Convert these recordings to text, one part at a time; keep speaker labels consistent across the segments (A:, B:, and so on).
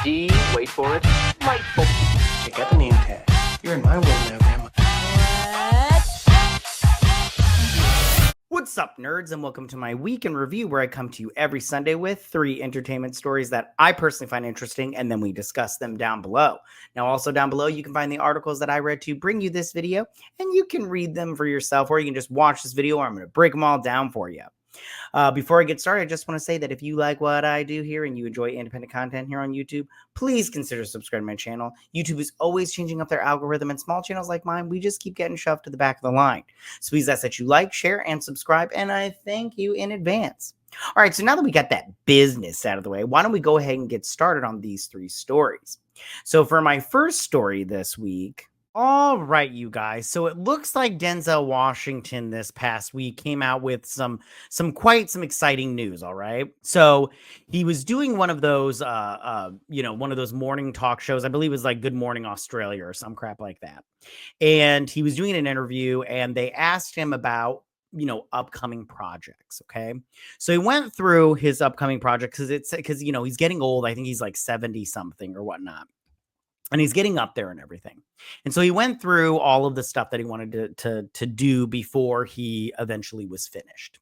A: D, wait for it, delightful.
B: Check out the name tag. You're in my world now, Grandma.
C: What's up, nerds, and welcome to my week in review, where I come to you every Sunday with 3 entertainment stories that I personally find interesting, and then we discuss them down below. Now, also down below, you can find the articles that I read to bring you this video, and you can read them for yourself, or you can just watch this video, or I'm going to break them all down for you. Before I get started, I just want to say that if you like what I do here and you enjoy independent content here on YouTube, please consider subscribing to my channel. YouTube is always changing up their algorithm, and small channels like mine, we just keep getting shoved to the back of the line. So please ask that you like, share, and subscribe, and I thank you in advance. All right, so now that we got that business out of the way, why don't we go ahead and get started on these 3 stories. So for my first story this week, all right, you guys. So it looks like Denzel Washington this past week came out with some exciting news. All right. So he was doing one of those, one of those morning talk shows. I believe it was like Good Morning Australia or some crap like that. And he was doing an interview, and they asked him about, upcoming projects. Okay. So he went through his upcoming projects because he's getting old. I think he's like 70 something or whatnot. And he's getting up there and everything. And so he went through all of the stuff that he wanted to do before he eventually was finished.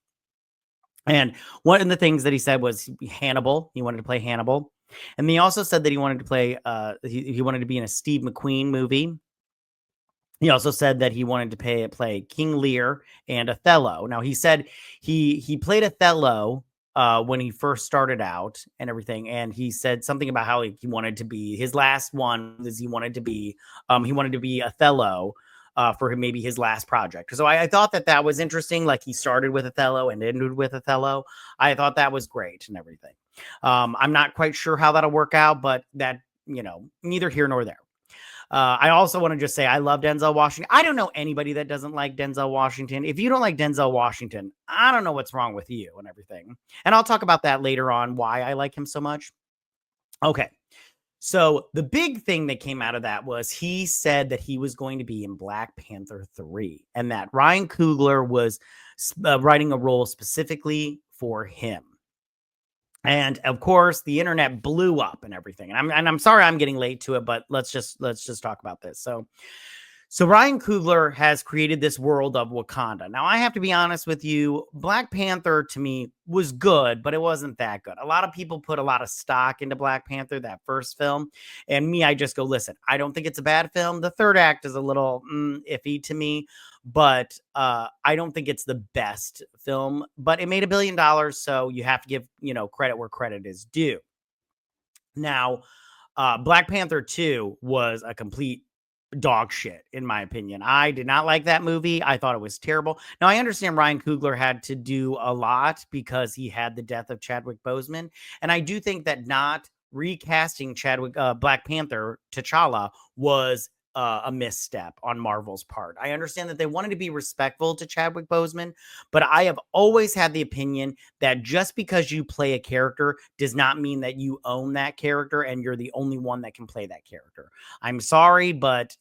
C: And one of the things that he said was Hannibal. He wanted to play Hannibal. And he also said that he wanted to play, he wanted to be in a Steve McQueen movie. He also said that he wanted to play King Lear and Othello. Now, he said he played Othello when he first started out and everything. And he said something about how he wanted to be, his last one is he wanted to be Othello for maybe his last project. So I thought that was interesting. Like, he started with Othello and ended with Othello. I thought that was great and everything. I'm not quite sure how that'll work out, but that, neither here nor there. I also want to just say I love Denzel Washington. I don't know anybody that doesn't like Denzel Washington. If you don't like Denzel Washington, I don't know what's wrong with you and everything. And I'll talk about that later on, why I like him so much. Okay. So the big thing that came out of that was he said that he was going to be in Black Panther 3 and that Ryan Coogler was writing a role specifically for him. And of course, the internet blew up and everything. And I'm sorry I'm getting late to it, but let's just talk about this. So Ryan Coogler has created this world of Wakanda. Now, I have to be honest with you, Black Panther to me was good, but it wasn't that good. A lot of people put a lot of stock into Black Panther, that first film. And me, I just go, listen, I don't think it's a bad film. The third act is a little iffy to me, but I don't think it's the best film. But it made $1 billion, so you have to give, credit where credit is due. Now, Black Panther 2 was a complete dog shit, in my opinion. I did not like that movie. I thought it was terrible. Now, I understand Ryan Coogler had to do a lot because he had the death of Chadwick Boseman. And I do think that not recasting Black Panther T'Challa was a misstep on Marvel's part. I understand that they wanted to be respectful to Chadwick Boseman, but I have always had the opinion that just because you play a character does not mean that you own that character and you're the only one that can play that character. I'm sorry, but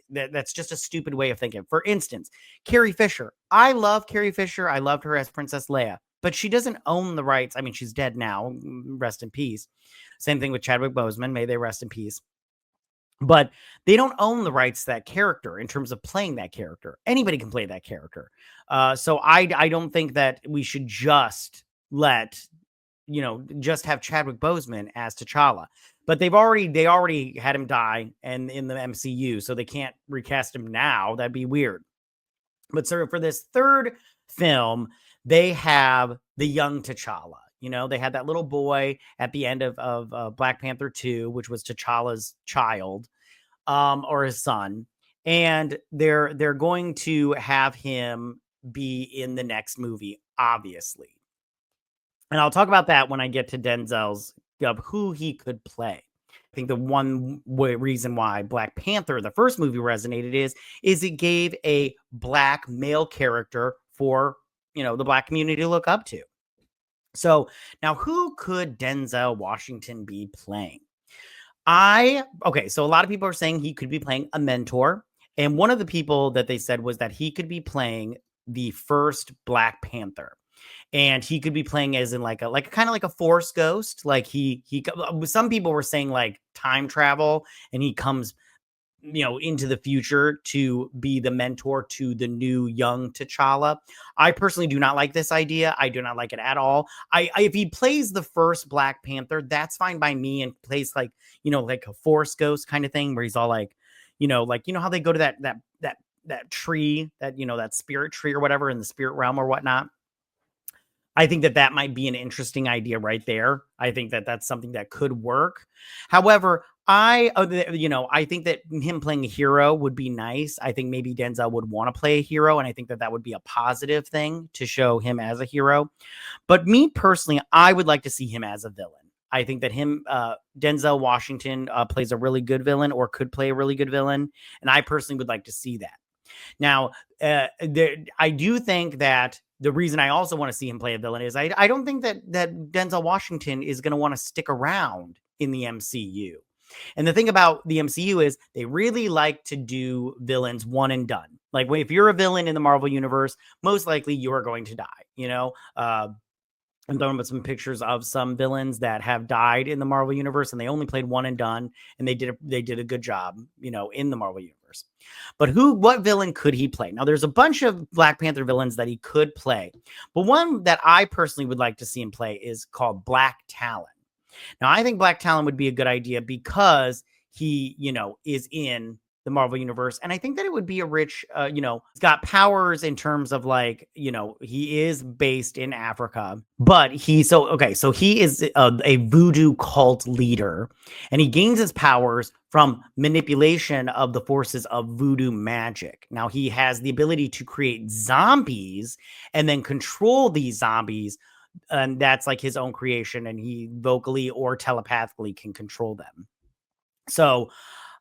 C: that's just a stupid way of thinking. For instance, Carrie Fisher. I love Carrie Fisher. I loved her as Princess Leia, but she doesn't own the rights. I mean, she's dead now. Rest in peace. Same thing with Chadwick Boseman. May they rest in peace. But they don't own the rights to that character in terms of playing that character. Anybody can play that character. So I don't think that we should just just have Chadwick Boseman as T'Challa. But they already had him die and in the MCU, so they can't recast him now. That'd be weird. But so for this third film, they have the young T'Challa. They had that little boy at the end of Black Panther 2, which was T'Challa's child, or his son. And they're going to have him be in the next movie, obviously. And I'll talk about that when I get to Denzel's of who he could play. I think the one reason why Black Panther, the first movie, resonated is it gave a Black male character for, the Black community to look up to. So now, who could Denzel Washington be playing? So a lot of people are saying he could be playing a mentor. And one of the people that they said was that he could be playing the first Black Panther. and he could be playing as in like a kind of like a Force ghost. Like some people were saying like time travel, and he comes into the future to be the mentor to the new young T'Challa. I personally do not like this idea. I do not like it at all. If he plays the first Black Panther, that's fine by me, and plays like, like a Force ghost kind of thing where he's all like, how they go to that tree, that spirit tree or whatever in the spirit realm or whatnot. I think that might be an interesting idea right there. I think that that's something that could work. However, I think that him playing a hero would be nice. I think maybe Denzel would want to play a hero, and I think that would be a positive thing to show him as a hero. But me personally, I would like to see him as a villain. I think that Denzel Washington plays a really good villain, or could play a really good villain, and I personally would like to see that. Now, I do think that the reason I also want to see him play a villain is I don't think that Denzel Washington is going to want to stick around in the MCU. And the thing about the MCU is they really like to do villains one and done. Like, if you're a villain in the Marvel universe, most likely you are going to die. I'm talking about some pictures of some villains that have died in the Marvel universe, and they only played one and done, and they did a good job, in the Marvel universe. But what villain could he play? Now, there's a bunch of Black Panther villains that he could play, but one that I personally would like to see him play is called Black Talon. Now, I think Black Talon would be a good idea because he, is in the Marvel universe. And I think that it would be a rich, he's got powers in terms of like, he is based in Africa, but he is a voodoo cult leader, and he gains his powers from manipulation of the forces of voodoo magic. Now, he has the ability to create zombies and then control these zombies. And that's like his own creation, and he vocally or telepathically can control them. So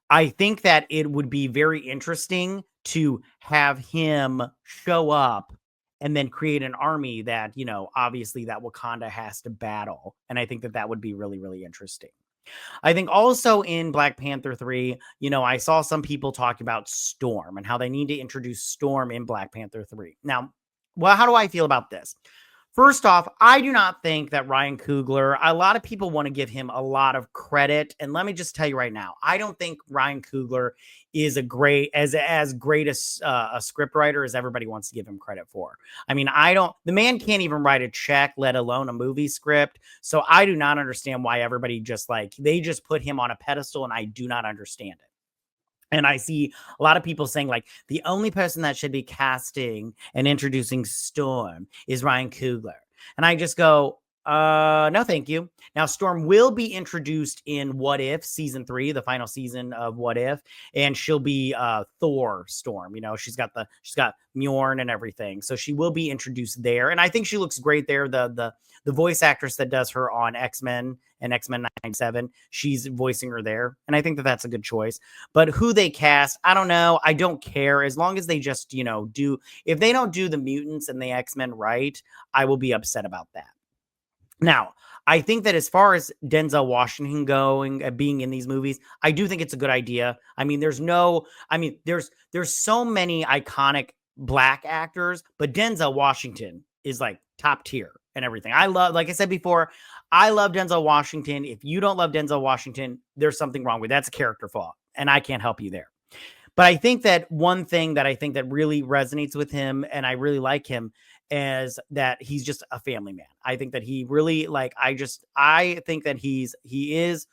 C: I think that it would be very interesting to have him show up and then create an army that, obviously that Wakanda has to battle. And I think that would be really, really interesting. I think also in Black Panther 3, I saw some people talk about Storm and how they need to introduce Storm in Black Panther 3. Now, how do I feel about this? First off, I do not think that Ryan Coogler, a lot of people want to give him a lot of credit. And let me just tell you right now, I don't think Ryan Coogler is as great a scriptwriter as everybody wants to give him credit for. I mean, the man can't even write a check, let alone a movie script. So I do not understand why everybody they just put him on a pedestal, and I do not understand it. And I see a lot of people saying like the only person that should be casting and introducing Storm is Ryan Coogler. And I just go, no, thank you. Now, Storm will be introduced in What If season 3, the final season of What If, and she'll be Thor Storm. She's got Mjorn and everything, so she will be introduced there, and I think she looks great there. The voice actress that does her on X-Men and X-Men 97, she's voicing her there, and I think that that's a good choice. But who they cast, I don't know. I don't care as long as they just if they don't do the mutants and the X-Men right, I will be upset about that. Now, I think that as far as Denzel Washington being in these movies, I do think it's a good idea. I mean, there's so many iconic Black actors, but Denzel Washington is like top tier and everything. Like I said before, I love Denzel Washington. If you don't love Denzel Washington, there's something wrong with that's a character flaw, and I can't help you there. But I think that one thing that I think that really resonates with him, and I really like him, is that he's just a family man. I think that he really I think that he is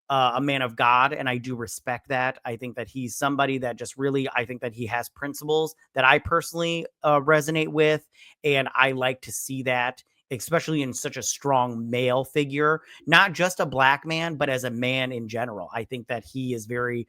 C: a man of God, and I do respect that. I think that he's somebody that just really, I think that he has principles that I personally resonate with, and I like to see that, especially in such a strong male figure, not just a Black man, but as a man in general. I think that he is very,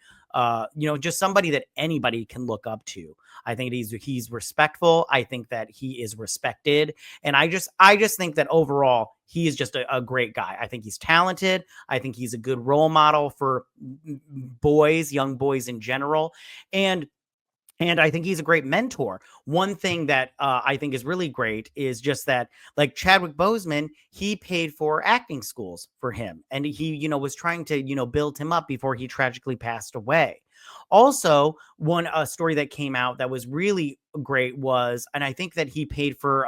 C: just somebody that anybody can look up to. I think he's respectful. I think that he is respected. And I just think that overall, he is just a great guy. I think he's talented. I think he's a good role model for young boys in general. And I think he's a great mentor. One thing that I think is really great is just that, like Chadwick Boseman, he paid for acting schools for him. And he, was trying to, build him up before he tragically passed away. Also, a story that came out that was really great was, and I think that he paid for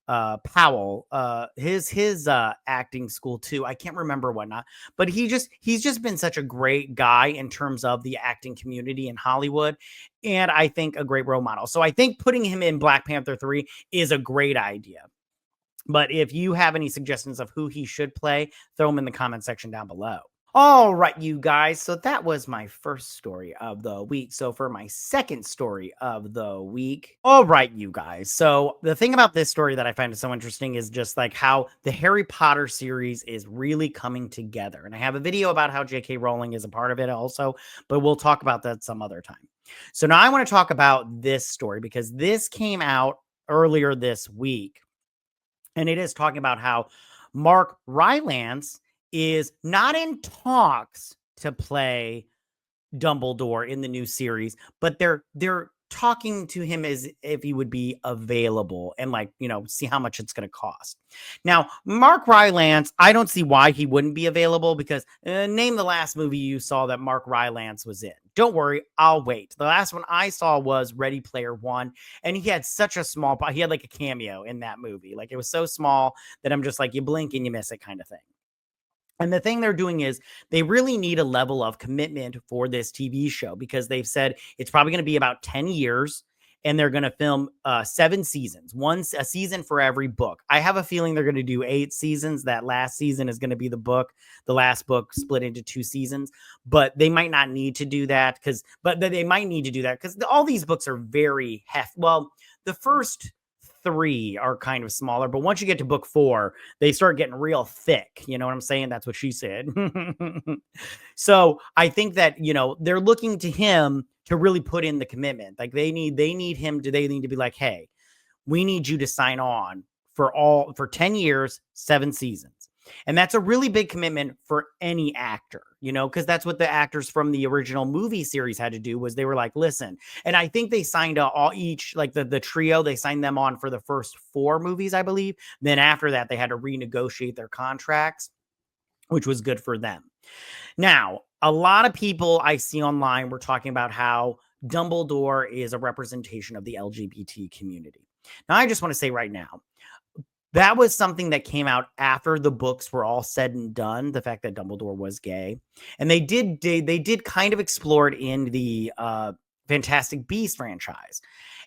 C: Powell, his acting school too. I can't remember whatnot, but he's just been such a great guy in terms of the acting community in Hollywood, and I think a great role model. So I think putting him in Black Panther 3 is a great idea. But if you have any suggestions of who he should play, throw them in the comment section down below. All right, you guys. So that was my first story of the week. So for my second story of the week, all right, you guys. So the thing about this story that I find so interesting is just like how the Harry Potter series is really coming together. And I have a video about how J.K. Rowling is a part of it also, but we'll talk about that some other time. So now I want to talk about this story because this came out earlier this week. And it is talking about how Mark Rylance is not in talks to play Dumbledore in the new series, but they're talking to him as if he would be available and like, see how much it's going to cost. Now, Mark Rylance, I don't see why he wouldn't be available because name the last movie you saw that Mark Rylance was in. Don't worry, I'll wait. The last one I saw was Ready Player One, and he had such a small, he had like a cameo in that movie. Like it was so small that I'm just like, you blink and you miss it kind of thing. And the thing they're doing is they really need a level of commitment for this TV show because they've said it's probably going to be about 10 years and they're going to film 7 seasons, a season for every book. I have a feeling they're going to do 8 seasons. That last season is going to be the last book split into 2 seasons, but they might not need to do that because all these books are very hefty. Well, the first 3 are kind of smaller, but once you get to book 4, they start getting real thick. You know what I'm saying? That's what she said. So I think that, they're looking to him to really put in the commitment. Like they need to be like, hey, we need you to sign on for 10 years, 7 seasons. And that's a really big commitment for any actor, because that's what the actors from the original movie series had to do was they were like, listen, and I think they signed the trio, they signed them on for the first 4 movies, I believe. Then after that, they had to renegotiate their contracts, which was good for them. Now, a lot of people I see online were talking about how Dumbledore is a representation of the LGBT community. Now, I just want to say right now, that was something that came out after the books were all said and done, the fact that Dumbledore was gay. And they did kind of explore it in the Fantastic Beasts franchise.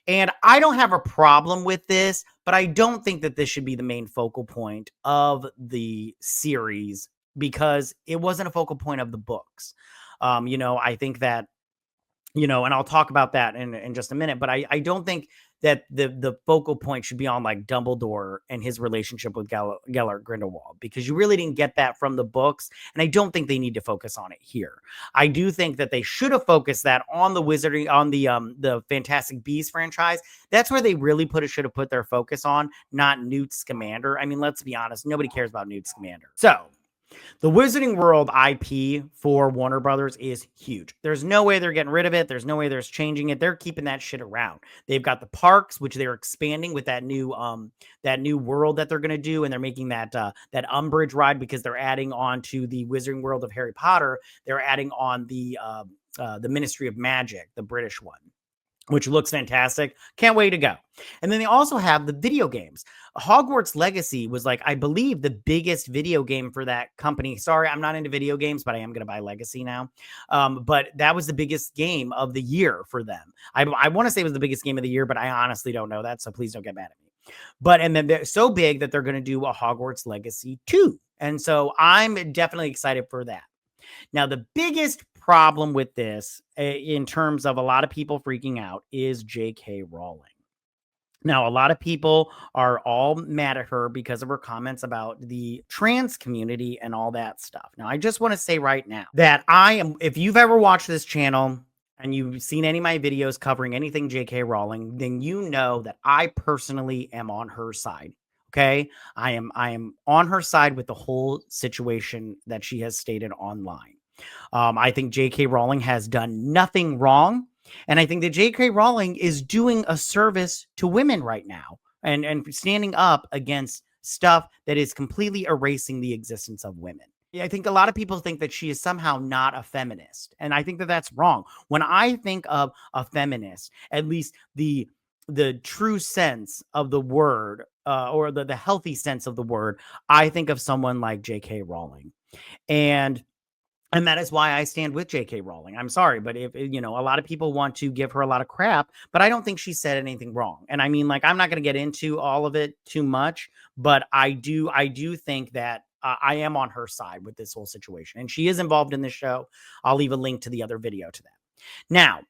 C: And I don't have a problem with this, but I don't think that this should be the main focal point of the series because it wasn't a focal point of the books. I think that, and I'll talk about that in just a minute, but I don't think that the focal point should be on like Dumbledore and his relationship with Gellert Grindelwald, because you really didn't get that from the books. And I don't think they need to focus on it here. I do think that they should have focused that on the Wizarding, on the Fantastic Beasts franchise. That's where they really should have put their focus on, not Newt Scamander. I mean, let's be honest. Nobody cares about Newt Scamander. So the Wizarding World IP for Warner Brothers is huge. There's no way they're getting rid of it. There's no way they're changing it. They're keeping that shit around. They've got the parks, which they're expanding with that new world that they're going to do, and they're making that Umbridge ride because they're adding on to the Wizarding World of Harry Potter. They're adding on the Ministry of Magic, the British one, which looks fantastic. Can't wait to go. And then they also have the video games. Hogwarts Legacy was I believe the biggest video game for that company. Sorry, I'm not into video games, but I am going to buy Legacy now. But that was the biggest game of the year for them. I want to say it was the biggest game of the year, but I honestly don't know that. So please don't get mad at me. And then they're so big that they're going to do a Hogwarts Legacy 2. And so I'm definitely excited for that. Now, the biggest problem with this, in terms of a lot of people freaking out, is J.K. Rowling. Now, a lot of people are all mad at her because of her comments about the trans community and all that stuff. Now, I just want to say right now that if you've ever watched this channel and you've seen any of my videos covering anything J.K. Rowling, then you know that I personally am on her side. Okay, I am on her side with the whole situation that she has stated online. I think J.K. Rowling has done nothing wrong. And I think that J.K. Rowling is doing a service to women right now and standing up against stuff that is completely erasing the existence of women. I think a lot of people think that she is somehow not a feminist. And I think that that's wrong. When I think of a feminist, at least the true sense of the word or the healthy sense of the word, I think of someone like J.K. Rowling. And that is why I stand with J.K. Rowling. I'm sorry, but if a lot of people want to give her a lot of crap, but I don't think she said anything wrong. And I mean, like, I'm not going to get into all of it too much, but I do think that I am on her side with this whole situation, and she is involved in this show. I'll leave a link to the other video to that. Now,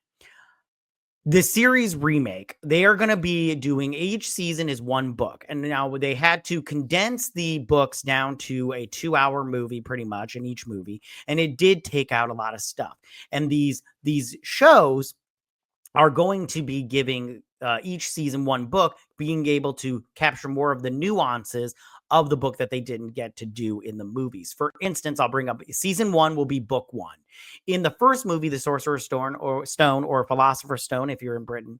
C: the series remake, they are going to be doing, each season is one book. And now they had to condense the books down to a 2-hour movie pretty much in each movie. And it did take out a lot of stuff. And these shows are going to be giving each season one book, being able to capture more of the nuances of the book that they didn't get to do in the movies. For instance, I'll bring up season 1 will be book 1. In the first movie, The Sorcerer's Stone or Philosopher's Stone, if you're in Britain,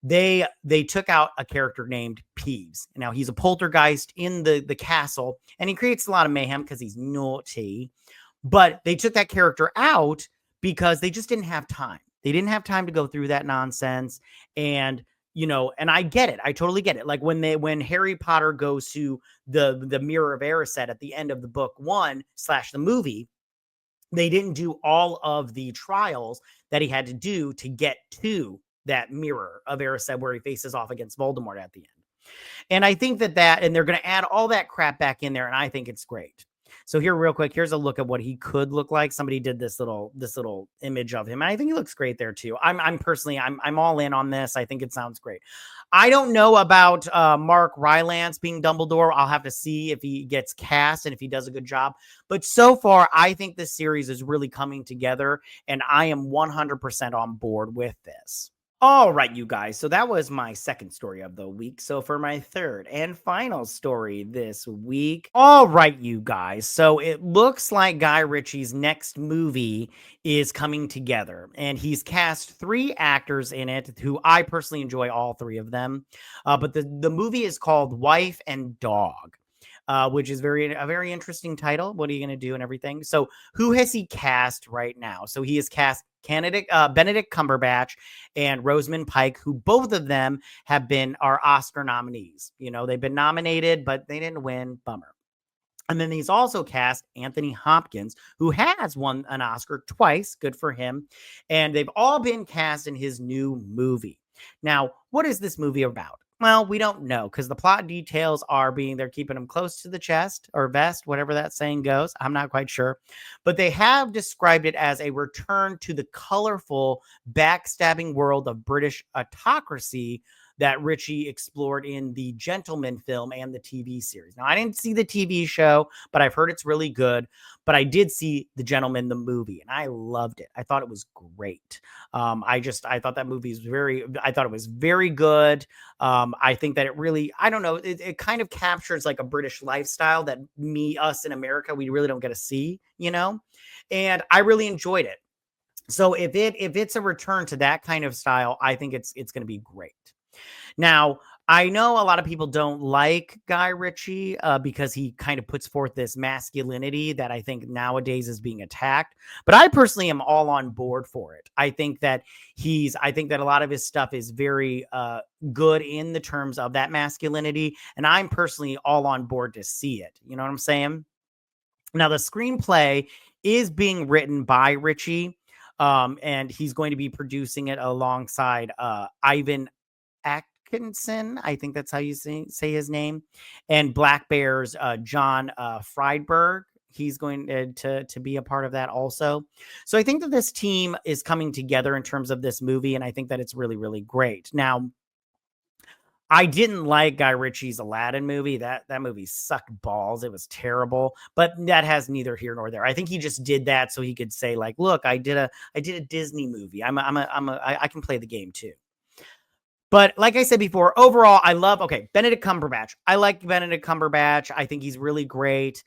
C: they took out a character named Peeves. Now he's a poltergeist in the castle, and he creates a lot of mayhem because he's naughty. But they took that character out because they just didn't have time. They didn't have time to go through that nonsense. And and I get it. I totally get it. Like when Harry Potter goes to the Mirror of Erised at the end of the book 1 / the movie, they didn't do all of the trials that he had to do to get to that Mirror of Erised where he faces off against Voldemort at the end. And I think and they're going to add all that crap back in there, and I think it's great. So here, real quick, here's a look at what he could look like. Somebody did this little image of him, and I think he looks great there too. I'm personally all in on this. I think it sounds great. I don't know about Mark Rylance being Dumbledore. I'll have to see if he gets cast and if he does a good job. But so far, I think this series is really coming together, and I am 100% on board with this. All right, you guys. So that was my second story of the week. So for my third and final story this week. All right, you guys. So it looks like Guy Ritchie's next movie is coming together, and he's cast 3 actors in it who I personally enjoy all 3 of them. But the movie is called Wife and Dog. Which is a very interesting title. What are you going to do and everything? So who has he cast right now? So he has cast Benedict Cumberbatch and Rosamund Pike, who both of them are Oscar nominees. They've been nominated, but they didn't win. Bummer. And then he's also cast Anthony Hopkins, who has won an Oscar twice. Good for him. And they've all been cast in his new movie. Now, what is this movie about? Well, we don't know because the plot details they're keeping them close to the chest or vest, whatever that saying goes. I'm not quite sure. But they have described it as a return to the colorful, backstabbing world of British autocracy that Ritchie explored in the Gentleman film and the TV series. Now, I didn't see the TV show, but I've heard it's really good. But I did see The Gentleman, the movie, and I loved it. I thought it was great. I thought that movie I thought it was very good. I think that it really, I don't know, it kind of captures like a British lifestyle that us in America, we really don't get to see, and I really enjoyed it. So if it's a return to that kind of style, I think it's going to be great. Now, I know a lot of people don't like Guy Ritchie because he kind of puts forth this masculinity that I think nowadays is being attacked. But I personally am all on board for it. I think that a lot of his stuff is very good in the terms of that masculinity. And I'm personally all on board to see it. You know what I'm saying? Now, the screenplay is being written by Ritchie, and he's going to be producing it alongside Ivan Atkinson, I think that's how you say his name, and Black Bear's John Friedberg. He's going to be a part of that also. So I think that this team is coming together in terms of this movie, and I think that it's really, really great. Now, I didn't like Guy Ritchie's Aladdin movie. That movie sucked balls. It was terrible, but that has neither here nor there. I think he just did that so he could say, like, look, I did a Disney movie. I can play the game too. But like I said before, overall, Benedict Cumberbatch. I like Benedict Cumberbatch. I think he's really great.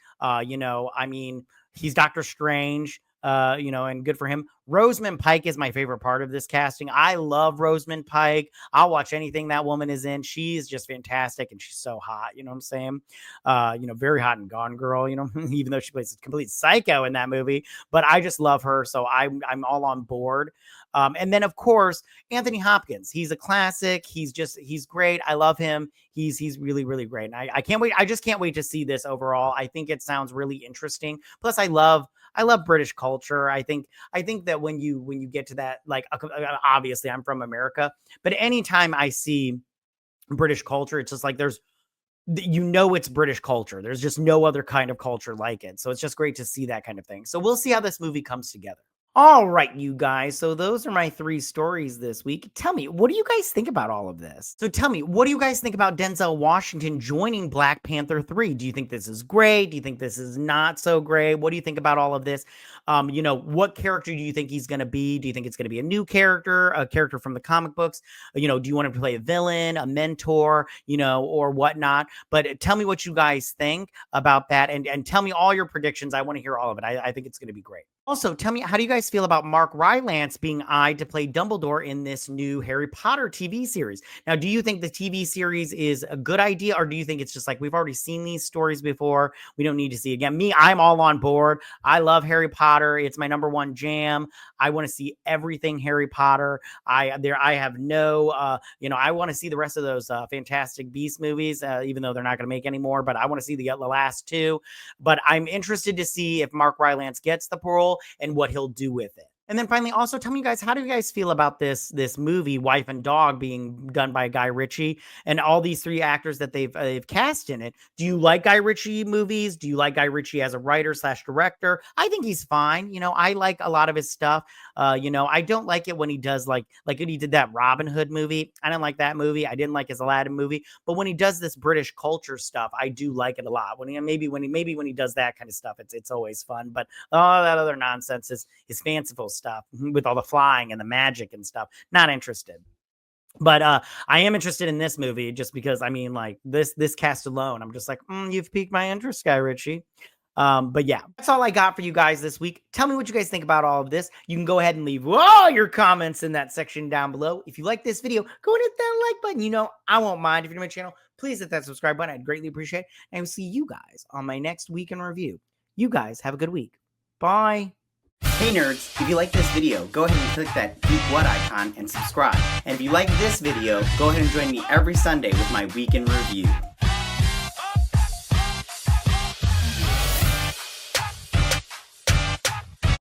C: He's Doctor Strange, and good for him. Rosamund Pike is my favorite part of this casting. I love Rosamund Pike. I'll watch anything that woman is in. She's just fantastic, and she's so hot. You know what I'm saying? Very hot and Gone Girl. Even though she plays a complete psycho in that movie, but I just love her, so I'm all on board. And then of course Anthony Hopkins. He's a classic. He's great. I love him. He's really, really great. And I can't wait. I just can't wait to see this overall. I think it sounds really interesting. Plus, I love British culture. I think that when you get to that, like, obviously I'm from America, but anytime I see British culture, it's just like it's British culture. There's just no other kind of culture like it. So it's just great to see that kind of thing. So we'll see how this movie comes together. All right, you guys. So those are my 3 stories this week. Tell me, what do you guys think about all of this? So tell me, what do you guys think about Denzel Washington joining Black Panther 3? Do you think this is great? Do you think this is not so great? What do you think about all of this? What character do you think he's going to be? Do you think it's going to be a new character, a character from the comic books? Do you want him to play a villain, a mentor, or whatnot? But tell me what you guys think about that, and tell me all your predictions. I want to hear all of it. I think it's going to be great. Also, tell me, how do you guys feel about Mark Rylance being eyed to play Dumbledore in this new Harry Potter TV series? Now, do you think the TV series is a good idea, or do you think it's just like, we've already seen these stories before, we don't need to see again? Me, I'm all on board. I love Harry Potter. It's my number 1 jam. I want to see everything Harry Potter. I have no, I want to see the rest of those Fantastic Beasts movies, even though they're not going to make any more, but I want to see the last 2. But I'm interested to see if Mark Rylance gets the role and what he'll do with it. And then finally, also tell me, guys, how do you guys feel about this movie, Wife and Dog, being done by Guy Ritchie, and all these 3 actors that they've cast in it? Do you like Guy Ritchie movies? Do you like Guy Ritchie as a writer / director? I think he's fine. I like a lot of his stuff. I don't like it when he does like when he did that Robin Hood movie. I didn't like that movie. I didn't like his Aladdin movie. But when he does this British culture stuff, I do like it a lot. When he does that kind of stuff, it's always fun. But all that other nonsense is fanciful stuff with all the flying and the magic and stuff. Not interested. But I am interested in this movie just because, this cast alone, I'm just like, you've piqued my interest, Guy Ritchie. But yeah, that's all I got for you guys this week. Tell me what you guys think about all of this. You can go ahead and leave all your comments in that section down below. If you like this video, go and hit that like button. I won't mind. If you're new to my channel, please hit that subscribe button. I'd greatly appreciate it. And I will see you guys on my next week in review. You guys have a good week. Bye. Hey nerds, if you like this video, go ahead and click that geek what icon and subscribe. And if you like this video, go ahead and join me every Sunday with my week in review.